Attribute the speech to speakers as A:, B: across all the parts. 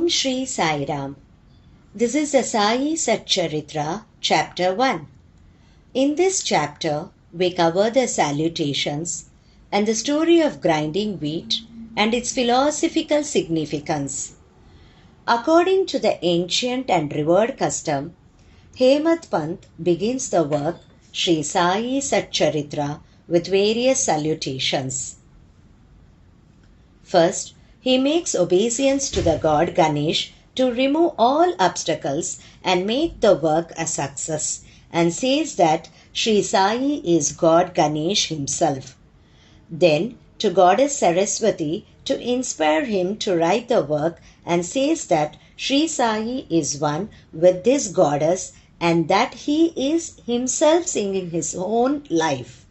A: Shri Sai Ram. This is the Sai Satcharitra, Chapter 1. In this chapter, we cover the salutations and the story of grinding wheat and its philosophical significance. According to the ancient and revered custom, Hemant Pant begins the work Shri Sai Satcharitra with various salutations. First, he makes obeisance to the god Ganesh to remove all obstacles and make the work a success, and says that Shri Sai is God Ganesh himself. Then to goddess Saraswati to inspire him to write the work, and says that Shri Sai is one with this goddess and that he is himself singing his own life.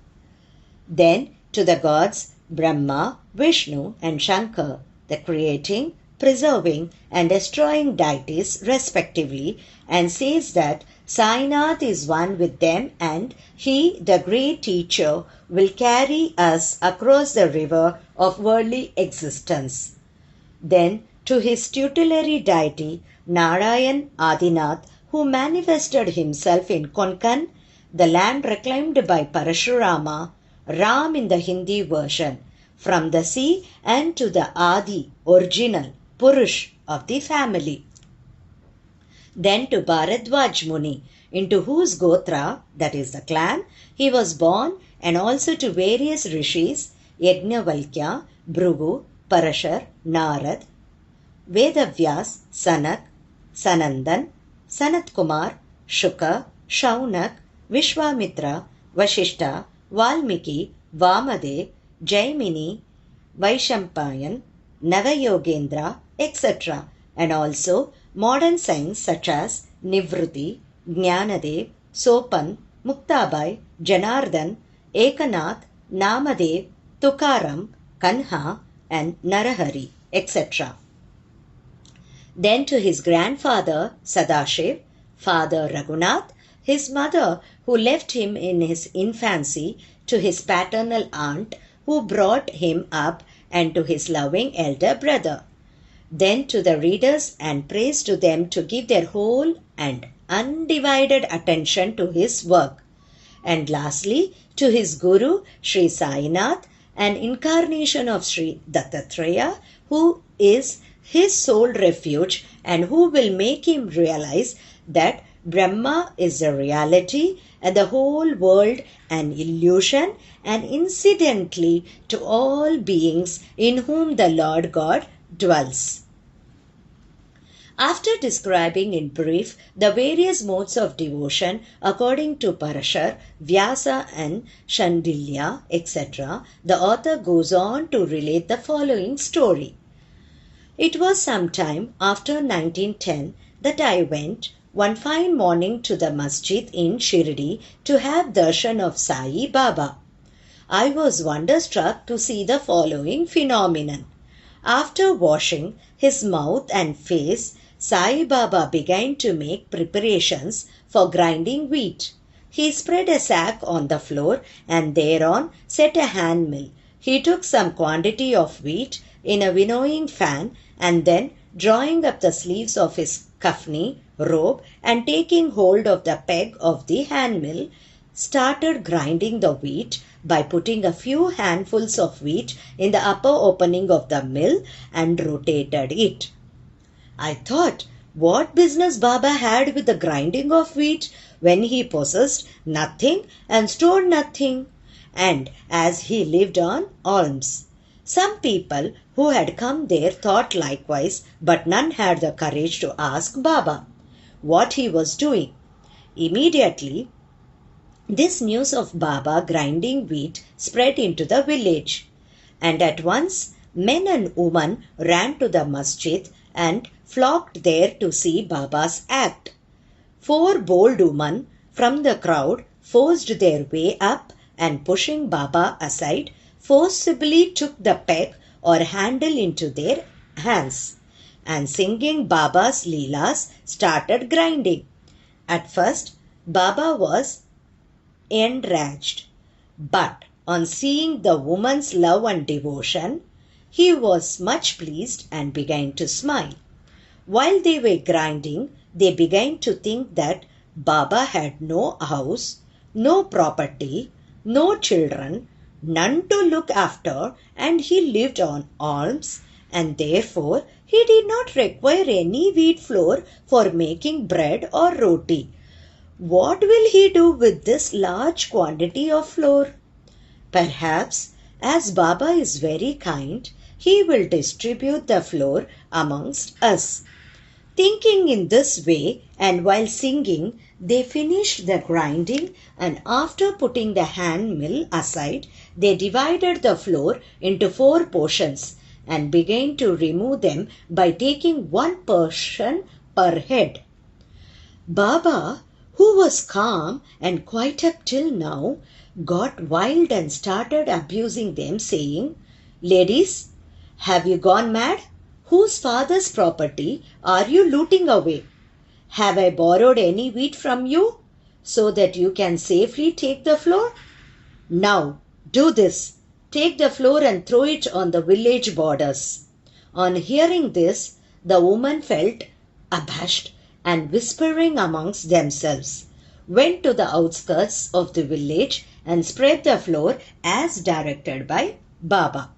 A: Then to the gods Brahma, Vishnu and Shankar, the creating, preserving and destroying deities respectively, and says that Sainath is one with them and he, the great teacher, will carry us across the river of worldly existence. Then to his tutelary deity Narayan Adinath, who manifested himself in Konkan, the land reclaimed by Parashurama, Ram in the Hindi version, from the sea, and to the Adi, original, Purush of the family. Then to Bharadwaj Muni, into whose Gotra, that is the clan, he was born, and also to various rishis, Yajnavalkya, Bhrugu, Parashar, Narad, Vedavyas, Sanak, Sanandan, Sanat Kumar, Shuka, Shaunak, Vishwamitra, Vashishta, Valmiki, Vamadev, Jaimini, Vaishampayan, Navayogendra, etc. and also modern saints such as Nivruti, Jnanadev, Sopan, Muktabai, Janardhan, Ekanath, Namadev, Tukaram, Kanha and Narahari, etc. Then to his grandfather Sadashiv, father Raghunath, his mother who left him in his infancy, to his paternal aunt who brought him up, and to his loving elder brother. Then to the readers, and praise to them to give their whole and undivided attention to his work. And lastly, to his Guru Sri Sainath, an incarnation of Sri Dattatreya, who is his sole refuge and who will make him realize that Brahma is the reality and the whole world an illusion, and incidentally to all beings in whom the Lord God dwells. After describing in brief the various modes of devotion according to Parashar, Vyasa and Shandilya, etc., the author goes on to relate the following story. It was some time after 1910 that I went one fine morning to the masjid in Shirdi to have darshan of Sai Baba. I was wonderstruck to see the following phenomenon. After washing his mouth and face, Sai Baba began to make preparations for grinding wheat. He spread a sack on the floor and thereon set a hand mill. He took some quantity of wheat in a winnowing fan, and then, drawing up the sleeves of his kafni, robe, and taking hold of the peg of the hand mill, started grinding the wheat by putting a few handfuls of wheat in the upper opening of the mill and rotated it. I thought, what business Baba had with the grinding of wheat when he possessed nothing and stored nothing, and as he lived on alms. Some people who had come there thought likewise, but none had the courage to ask Baba what he was doing. Immediately, this news of Baba grinding wheat spread into the village, and at once men and women ran to the masjid and flocked there to see Baba's act. 4 bold women from the crowd forced their way up and, pushing Baba aside, forcibly took the peg or handle into their hands, and singing Baba's leelas started grinding. At first, Baba was enraged, but on seeing the woman's love and devotion, he was much pleased and began to smile. While they were grinding, they began to think that Baba had no house, no property, no children, none to look after, and he lived on alms, and therefore he did not require any wheat flour for making bread or roti. What will he do with this large quantity of flour? Perhaps, as Baba is very kind, he will distribute the flour amongst us. Thinking in this way, and while singing, they finished the grinding, and after putting the hand mill aside, they divided the flour into 4 portions and began to remove them by taking 1 portion per head. Baba, who was calm and quiet up till now, got wild and started abusing them, saying, "Ladies, have you gone mad? Whose father's property are you looting away? Have I borrowed any wheat from you so that you can safely take the flour? Now do this. Take the flour and throw it on the village borders." On hearing this, the women felt abashed and, whispering amongst themselves, went to the outskirts of the village and spread the flour as directed by Baba.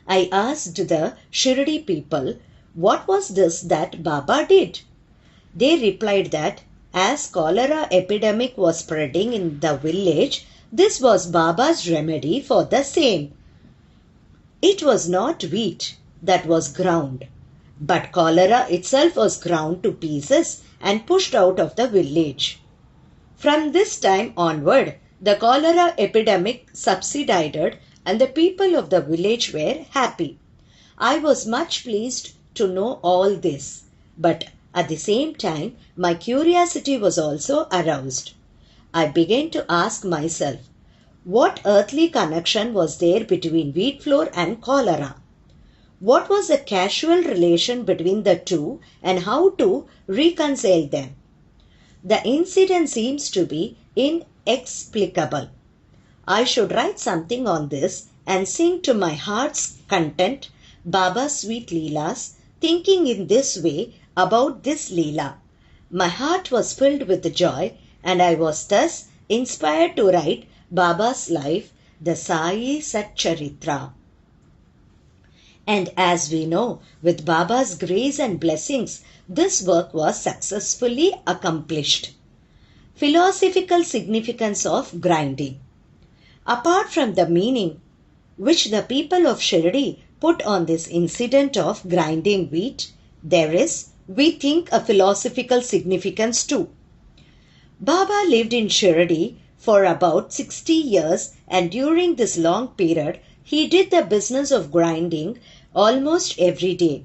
A: I asked the Shirdi people, what was this that Baba did? They replied that as cholera epidemic was spreading in the village, this was Baba's remedy for the same. It was not wheat that was ground, but cholera itself was ground to pieces and pushed out of the village. From this time onward, the cholera epidemic subsided and the people of the village were happy. I was much pleased to know all this, but at the same time my curiosity was also aroused. I began to ask myself, what earthly connection was there between wheat flour and cholera? What was the causal relation between the two and how to reconcile them? The incident seems to be inexplicable. I should write something on this and sing to my heart's content Baba's sweet Leelas, thinking in this way about this Leela. My heart was filled with joy, and I was thus inspired to write Baba's life, the Sai Satcharitra. And as we know, with Baba's grace and blessings, this work was successfully accomplished. Philosophical significance of grinding. Apart from the meaning which the people of Shirdi put on this incident of grinding wheat, there is, we think, a philosophical significance too. Baba lived in Shirdi for about 60 years, and during this long period, he did the business of grinding almost every day.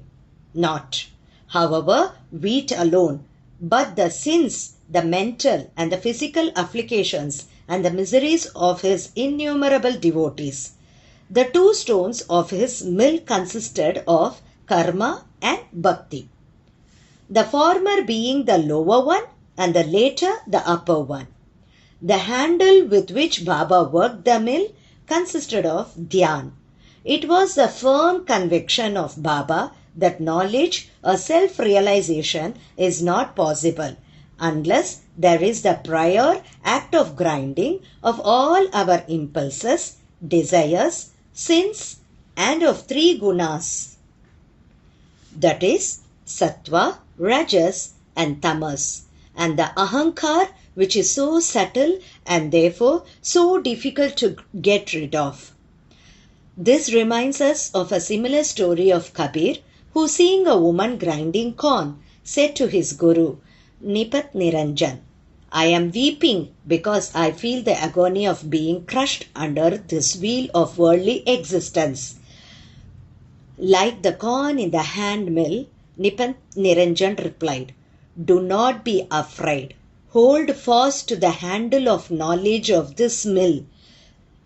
A: Not, however, wheat alone, but the sins, the mental and the physical afflictions and the miseries of his innumerable devotees. The 2 stones of his mill consisted of Karma and Bhakti, the former being the lower one and the later the upper one. The handle with which Baba worked the mill consisted of Dhyan. It was the firm conviction of Baba that knowledge or self-realization is not possible unless there is the prior act of grinding of all our impulses, desires, sins, and of 3 gunas. That is Sattva, Rajas, and Tamas, and the Ahamkara, which is so subtle and therefore so difficult to get rid of. This reminds us of a similar story of Kabir, who, seeing a woman grinding corn, said to his guru, Nipat Niranjan, I am weeping because I feel the agony of being crushed under this wheel of worldly existence. Like the corn in the hand mill, Nipat Niranjan replied, do not be afraid. Hold fast to the handle of knowledge of this mill,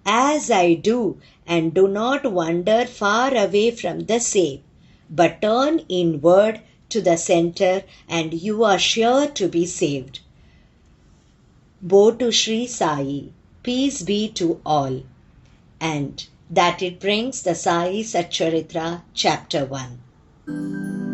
A: as I do, and do not wander far away from the same, but turn inward to the center, and you are sure to be saved. Bow to Sri Sai, peace be to all. And that it brings the Sai Satcharitra, chapter 1.